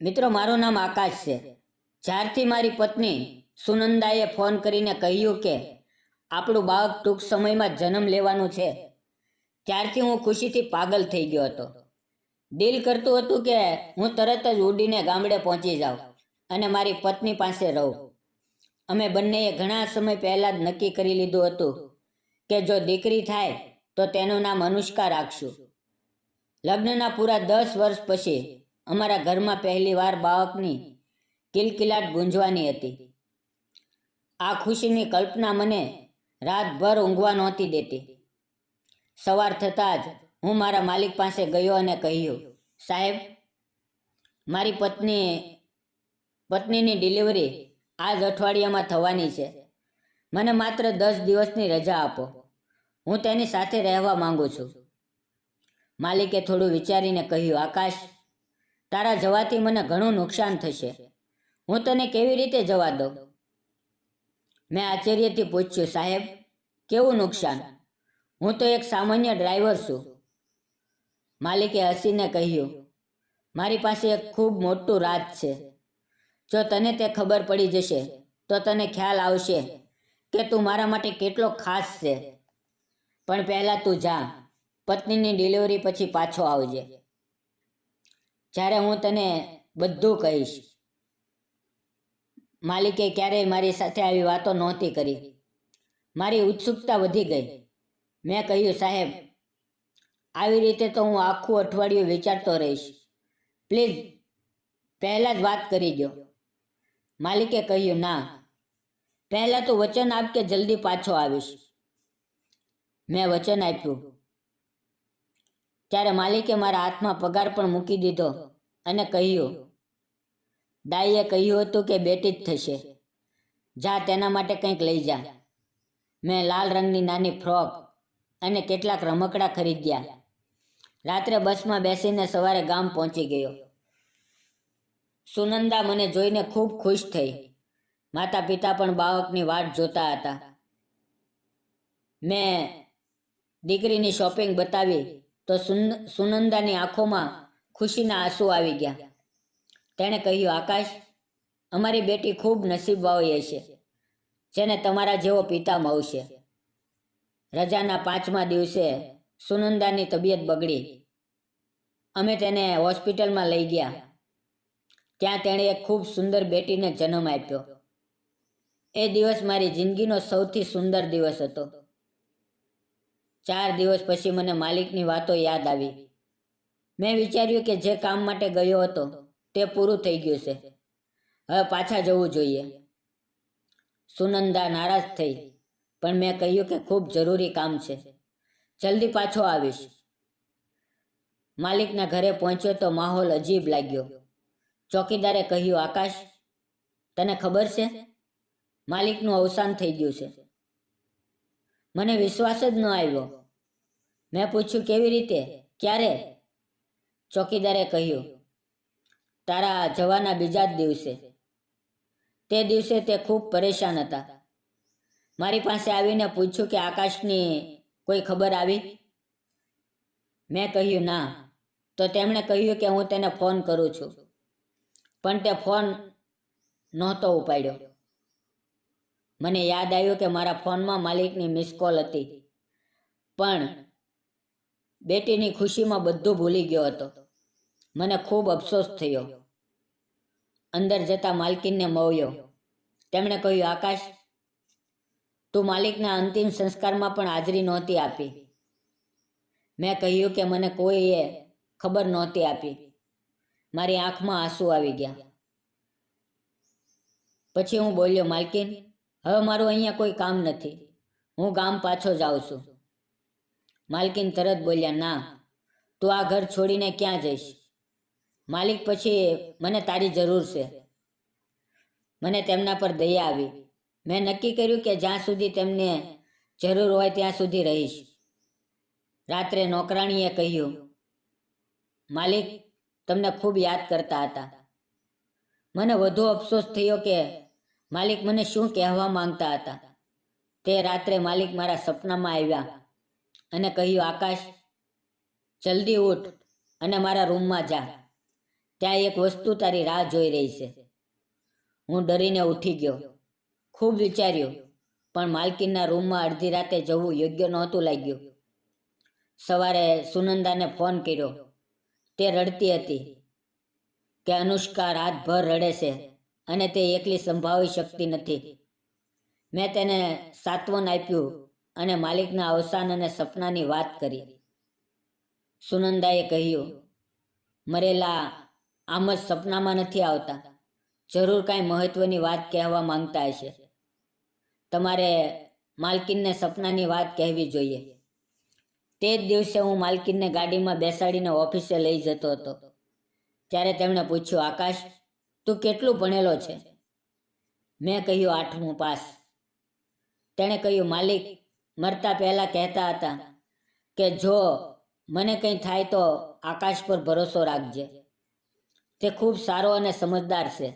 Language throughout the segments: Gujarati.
મિત્રો, મારું નામ આકાશ છે. જ્યારથી મારી પત્ની સુનંદાએ ફોન કરીને કહ્યું કે આપણું બાળક ટૂંક સમયમાં જન્મ લેવાનું છે, ત્યારથી હું ખુશીથી પાગલ થઈ ગયો હતો. દિલ કરતું હતું કે હું તરત જ ઉડીને ગામડે પહોંચી જાઉં અને મારી પત્ની પાસે રહું. અમે બંનેએ ઘણા સમય પહેલાં જ નક્કી કરી લીધું હતું કે જો દીકરી થાય તો તેનું નામ અનુષ્કા રાખશું. લગ્નના પૂરા 10 વર્ષ પછી અમારા ઘરમાં પહેલીવાર બાળકની કિલકિલાટ ગુંજવાની હતી. આ ખુશીની કલ્પના મને રાતભર ઊંઘવા નહોતી દેતી. સવાર થતાં જ હું મારા માલિક પાસે ગયો અને કહ્યું, સાહેબ, મારી પત્નીની ડિલિવરી આ જ અઠવાડિયામાં થવાની છે. મને માત્ર 10 દિવસની રજા આપો. હું તેની સાથે રહેવા માંગુ છું. માલિકે થોડું વિચારીને કહ્યું, આકાશ, તારા જવાથી મને ઘણું નુકસાન થશે. હું તને કેવી રીતે જવા દઉં? મેં આશ્ચર્યથી પૂછ્યું, સાહેબ, કેવું નુકસાન? હું તો એક સામાન્ય ડ્રાઈવર છું. માલિકે હસીને કહ્યું, મારી પાસે એક ખૂબ મોટું રાજ છે. જો તને તે ખબર પડી જશે તો તને ખ્યાલ આવશે કે તું મારા માટે કેટલો ખાસ છે. પણ પહેલાં તું જા, પત્નીની ડિલિવરી પછી પાછો આવજે. જ્યારે હું તને બધું કહીશ. માલિકે ક્યારેય મારી સાથે આવી વાતો નહોતી કરી. મારી ઉત્સુકતા વધી ગઈ. મેં કહ્યું, સાહેબ, આવી રીતે તો હું આખું અઠવાડિયું વિચારતો રહીશ. પ્લીઝ પહેલાં જ વાત કરી દો. માલિકે કહ્યું, ના, પહેલાં તું વચન આપ કે જલ્દી પાછો આવીશ. મેં વચન આપ્યું. ત્યારે માલિકે મારા હાથમાં પગાર પણ મૂકી દીધો અને કહ્યું, દાઈએ કહ્યું હતું કે બેટી જ થશે. જા, તેના માટે કંઈક લઈ જા. મેં લાલ રંગની નાની ફ્રોક અને કેટલાક રમકડાં ખરીદ્યા. રાત્રે બસમાં બેસીને સવારે ગામ પહોંચી ગયો. સુનંદા મને જોઈને ખૂબ ખુશ થઈ. માતા પિતા પણ બાળકની વાટ જોતા હતા. મેં દીકરીની શોપિંગ બતાવી તો સુનંદાની આંખોમાં ખુશીના આંસુ આવી ગયા. તેણે કહ્યું, આકાશ, અમારી બેટી ખૂબ નસીબવાળી હશે જેને તમારા જેવો પિતા મળશે. રજાના 5મા દિવસે સુનંદાની તબિયત બગડી. અમે તેને હોસ્પિટલમાં લઈ ગયા. ત્યાં તેણે એક ખૂબ સુંદર બેટીને જન્મ આપ્યો. એ દિવસ મારી જિંદગીનો સૌથી સુંદર દિવસ હતો. 4 દિવસ પછી મને માલિકની વાતો યાદ આવી. મેં વિચાર્યું કે જે કામ માટે ગયો હતો તે પૂરું થઈ ગયું છે. હવે પાછા જવું જોઈએ. સુનંદા નારાજ થઈ, પણ મેં કહ્યું કે ખૂબ જરૂરી કામ છે. જલ્દી પાછો આવીશ. માલિકના ઘરે પહોંચ્યો તો માહોલ અજીબ લાગ્યો. ચોકીદારે કહ્યું, આકાશ, તને ખબર છે, માલિકનું અવસાન થઈ ગયું છે. મને વિશ્વાસ જ ન આવ્યો. મેં પૂછ્યું, કેવી રીતે, ક્યારે? ચોકીદારે કહ્યું, તારા જવાના બીજા જ દિવસે. તે દિવસે તે ખૂબ પરેશાન હતા. મારી પાસે આવીને પૂછ્યું કે આકાશની કોઈ ખબર આવી? મેં કહ્યું, ના. તો તેમણે કહ્યું કે હું તેને ફોન કરું છું, પણ તે ફોન નહોતો ઉપાડ્યો. મને યાદ આવ્યું કે મારા ફોનમાં માલિકની મિસ કોલ હતી, પણ બેટીની ખુશીમાં બધું ભૂલી ગયો હતો. મને ખૂબ અફસોસ થયો. અંદર જતા માલકીનને મળ્યો. તેમણે કહ્યું, આકાશ, તું માલિકના અંતિમ સંસ્કારમાં પણ હાજરી નહોતી આપી. મેં કહ્યું કે મને કોઈએ ખબર નહોતી આપી. મારી આંખમાં આંસુ આવી ગયા. પછી હું બોલ્યો, માલકીન, હવે મારું અહીંયા કોઈ કામ નથી. હું ગામ પાછો જાઉં છું. માલકીન તરત બોલ્યા, ના, તું આ ઘર છોડીને ક્યાં જઈશ? માલિક પછી મને તારી જરૂર છે. મને તેમના પર દયા આવી. મેં નક્કી કર્યું કે જ્યાં સુધી તેમને જરૂર હોય ત્યાં સુધી રહીશ. રાત્રે નોકરાણીએ કહ્યું, માલિક તમને ખૂબ યાદ કરતા હતા. મને વધુ અફસોસ થયો કે માલિક મને શું કહેવા માંગતા હતા. તે રાત્રે માલિક મારા સપનામાં આવ્યા અને કહ્યું, આકાશ, જલ્દી ઉઠ અને મારા રૂમમાં જા. ત્યાં એક વસ્તુ તારી રાહ જોઈ રહી છે. હું ડરીને ઉઠી ગયો. ખૂબ વિચાર્યું, પણ માલકીનના રૂમમાં અડધી રાતે જવું યોગ્ય નહોતું લાગ્યું. સવારે સુનંદાને ફોન કર્યો. તે રડતી હતી કે અનુષ્કા રાતભર રડે છે અને તે એકલી સંભાળી શકતી નથી. મેં તેને સાંત્વન આપ્યું અને માલિકના અવસાન અને સપનાની વાત કરી. સુનંદાએ કહ્યું, મરેલા આમ જ સપનામાં નથી આવતા. જરૂર કાંઈ મહત્વની વાત કહેવા માંગતા હશે. તમારે માલકીનને સપનાની વાત કહેવી જોઈએ. તે જ દિવસે હું માલકીનને ગાડીમાં બેસાડીને ઓફિસે લઈ જતો હતો. ત્યારે તેમણે પૂછ્યું, આકાશ, તું કેટલું ભણેલો છે? મેં કહ્યું, 8મું પાસ. તેણે કહ્યું, માલિક મરતા પહેલાં કહેતા હતા કે જો મને કંઈ થાય તો આકાશ પર ભરોસો રાખજે. તે ખૂબ સારો અને સમજદાર છે.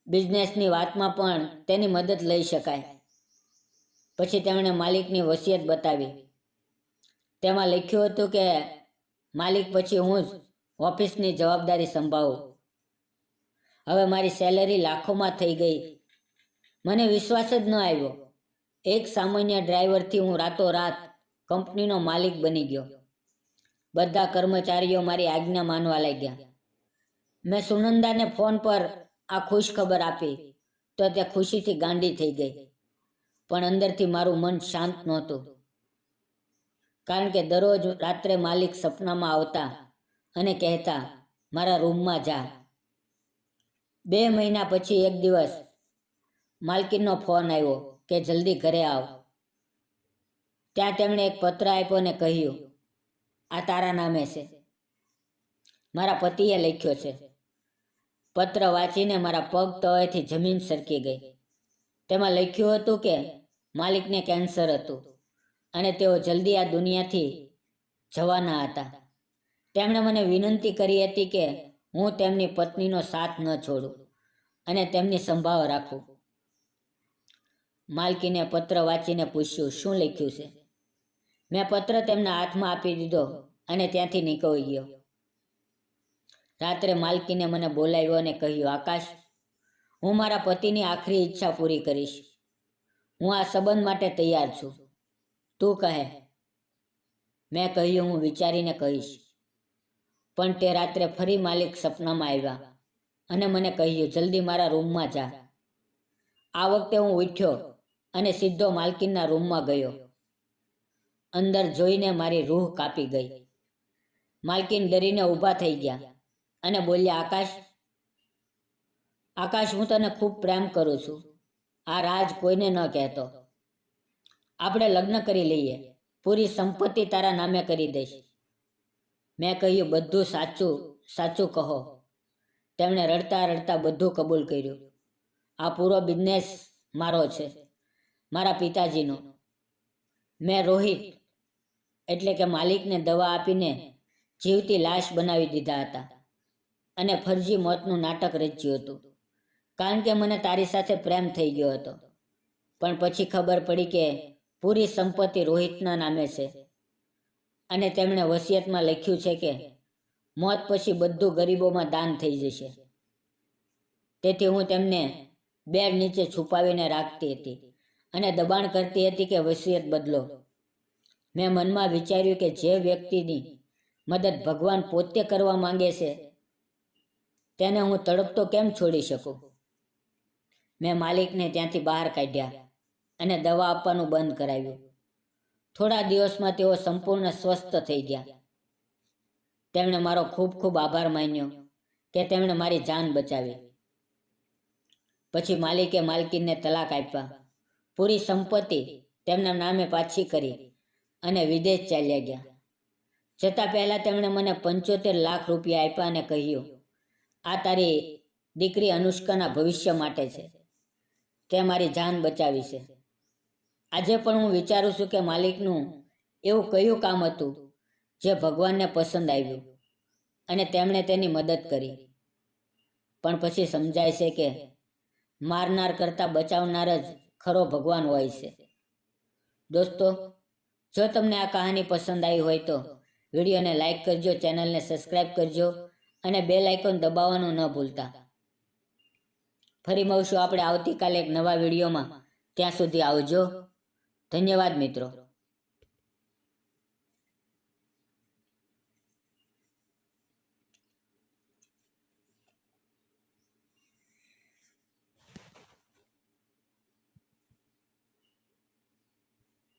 બિઝનેસની વાતમાં પણ તેની મદદ લઈ શકાય. પછી તેમણે માલિકની વસિયત બતાવી. તેમાં લખ્યું હતું કે માલિક પછી હું જ ઓફિસની જવાબદારી સંભાળું. હવે મારી સેલેરી લાખોમાં થઈ ગઈ. મને વિશ્વાસ જ ન આવ્યો. એક સામાન્ય ડ્રાઈવરથી હું રાતોરાત કંપનીનો માલિક બની ગયો. બધા કર્મચારીઓ મારી આજ્ઞા માનવા લાગ્યા. મેં સુનંદાને ફોન પર આ ખુશ ખબર આપી તો તે ખુશીથી ગાંડી થઈ ગઈ. પણ અંદરથી મારું મન શાંત નહોતું. કારણ કે દરરોજ રાત્રે માલિક સપનામાં આવતા અને કહેતા, મારા રૂમમાં જા. 2 મહિના પછી એક દિવસ માલકીનનો ફોન આવ્યો કે જલ્દી ઘરે આવ. ત્યાં તેમણે એક પત્ર આપ્યો અને કહ્યું, આ તારા નામે છે. મારા પતિએ લખ્યો છે. પત્ર વાંચીને મારા પગ તળેથી જમીન સરકી ગઈ. તેમાં લખ્યું હતું કે માલિકને કેન્સર હતું અને તેઓ જલ્દી આ દુનિયાથી જવાના હતા. તેમણે મને વિનંતી કરી હતી કે હું તેમની પત્નીનો સાથ ન છોડું અને તેમની સંભાળ રાખું. માલકીને પત્ર વાંચીને પૂછ્યું, શું લખ્યું છે? મેં પત્ર તેમના હાથમાં આપી દીધો અને ત્યાંથી નીકળી ગયો. રાત્રે માલકીને મને બોલાવ્યો અને કહ્યું, આકાશ, હું મારા પતિની આખરી ઈચ્છા પૂરી કરીશ. હું આ સંબંધ માટે તૈયાર છું. તું કહે. મેં કહ્યું, હું વિચારીને કહીશ. પણ તે રાત્રે ફરી માલિક સપનામાં આવ્યા અને મને કહ્યું, જલ્દી મારા રૂમમાં જા. આ વખતે હું ઉઠ્યો અને સીધો માલકીનના રૂમમાં ગયો. અંદર જોઈને મારી રૂહ કાપી ગઈ. માલકીન ડરીને ઊભા થઈ ગયા અને બોલ્યા, આકાશ, આકાશ, હું તને ખૂબ પ્રેમ કરું છું. આ રાજ કોઈને ન કહેતો. આપણે લગ્ન કરી લઈએ. પૂરી સંપત્તિ તારા નામે કરી દઈશ. મેં કહ્યું, બધું સાચું સાચું કહો. તેમણે રડતા રડતા બધું કબૂલ કર્યું. આ પૂરો બિઝનેસ મારો છે, મારા પિતાજીનો. મેં રોહિત એટલે કે માલિકને દવા આપીને જીવતી લાશ બનાવી દીધા હતા અને ફરજી મોતનું નાટક રચ્યું હતું. કારણ કે મને તારી સાથે પ્રેમ થઈ ગયો હતો. પણ પછી ખબર પડી કે પૂરી સંપત્તિ રોહિતના નામે છે અને તેમણે વસિયતમાં લખ્યું છે કે મોત પછી બધું ગરીબોમાં દાન થઈ જશે. તેથી હું તેમને બેડ નીચે છુપાવીને રાખતી હતી અને દબાણ કરતી હતી કે વસિયત બદલો. મેં મનમાં વિચાર્યું કે જે વ્યક્તિની મદદ ભગવાન પોતે કરવા માંગે છે તેને હું તડપતો કેમ છોડી શકું. મેં માલિકને ત્યાંથી બહાર કાઢ્યા અને દવા આપવાનું બંધ કરાવ્યું. થોડા દિવસમાં તેઓ સંપૂર્ણ સ્વસ્થ થઈ ગયા. તેમણે મારો ખૂબ ખૂબ આભાર માન્યો કે તેમણે મારી જાન બચાવી. પછી માલિકે માલકીનને તલાક આપ્યા. પૂરી સંપત્તિ તેમના નામે પાછી કરી અને વિદેશ ચાલ્યા ગયા. જતાં પહેલાં તેમણે મને 75 લાખ રૂપિયા આપ્યા અને કહ્યું, આ તારી દીકરી અનુષ્કાના ભવિષ્ય માટે છે. તે મારી જાન બચાવી છે. આજે પણ હું વિચારું છું કે માલિકનું એવું કયું કામ હતું જે ભગવાનને પસંદ આવ્યું અને તેમણે તેની મદદ કરી. પણ પછી સમજાય છે કે મારનાર કરતાં બચાવનાર જ ખરો ભગવાન હોય છે. દોસ્તો, જો તમને આ કહાની પસંદ આવી હોય તો વિડીયોને લાઈક કરજો, ચેનલને સબસ્ક્રાઈબ કરજો અને બેલ આઇકોન દબાવવાનું ન ભૂલતા. ફરી મળશું આપણે આવતીકાલે એક નવા વિડીયોમાં. ત્યાં સુધી આવજો. ધન્યવાદ મિત્રો.